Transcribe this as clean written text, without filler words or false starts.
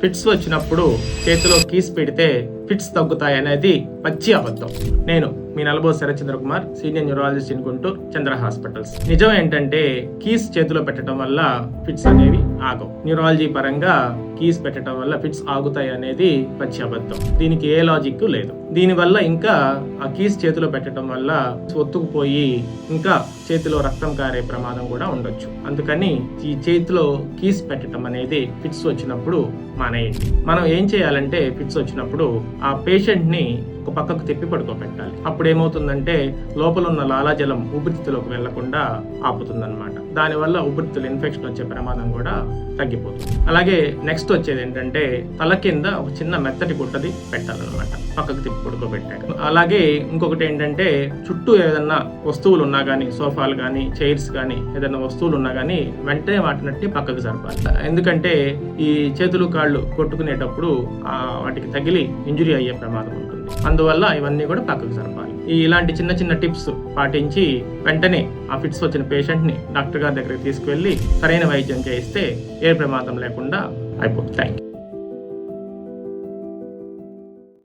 Fits వచ్చినప్పుడు చేతిలో keys పెడితే ఫిట్స్ తగ్గుతాయి అనేది పచ్చి అబద్ధం. నేను మీ Nalabothu Sarathchandra Kumar, senior neurologist in Guntur, Chandra hospitals. నిజం ఏంటంటే కీస్ చేతిలో పెట్టడం వల్ల ఫిట్స్ అనేవి ఆగవు. న్యూరాలజీ పరంగా కీస్ పెట్టడం వల్ల ఫిట్స్ ఆగుతాయి అనేది పచ్చి అబద్ధం. దీనికి ఏ లాజిక్ లేదు. దీనివల్ల ఇంకా ఆ కీస్ చేతిలో పెట్టడం వల్ల ఒత్తుకుపోయి ఇంకా చేతిలో రక్తం కారే ప్రమాదం కూడా ఉండొచ్చు. అందుకని ఈ చేతిలో కీస్ పెట్టడం అనేది ఫిట్స్ వచ్చినప్పుడు మానేయండి. మనం ఏం చేయాలంటే ఫిట్స్ వచ్చినప్పుడు ఆ పేషెంట్ ని ఒక పక్కకు తిప్పి పడుకోబెట్టాలి. అప్పుడు ఏమవుతుందంటే లోపల ఉన్న లాలాజలం ఊపిరితిత్తులోకి వెళ్లకుండా ఆపుతుందన్నమాట. దానివల్ల ఊపిరితిత్తుల ఇన్ఫెక్షన్ వచ్చే ప్రమాదం కూడా తగ్గిపోతుంది. అలాగే నెక్స్ట్ వచ్చేది ఏంటంటే తల కింద ఒక చిన్న మెత్తటి గుడ్డది పెట్టాలన్నమాట, పక్కకు తిప్పి పడుకోబెట్టాక. అలాగే ఇంకొకటి ఏంటంటే చుట్టూ ఏదన్నా వస్తువులు ఉన్నా కానీ, సోఫాలు కానీ, చైర్స్ కానీ, ఏదైనా వస్తువులు ఉన్నా కానీ వెంటనే వాటినట్టి పక్కకు జరపాలి. ఎందుకంటే ఈ చేతులు కాళ్ళు కొట్టుకునేటప్పుడు వాటికి తగిలి ఇంజురీ అయ్యే ప్రమాదం ఉంటుంది. అందువల్ల ఇవన్నీ కూడా పక్కకు జరపాలి. ఇలాంటి చిన్న చిన్న టిప్స్ పాటించి వెంటనే ఆ ఫిట్స్ వచ్చిన పేషెంట్ ని డాక్టర్ గారి దగ్గరికి తీసుకువెళ్ళి సరైన వైద్యం చేయిస్తే ఏ ప్రమాదం లేకుండా అయిపోతుంది. Thank you.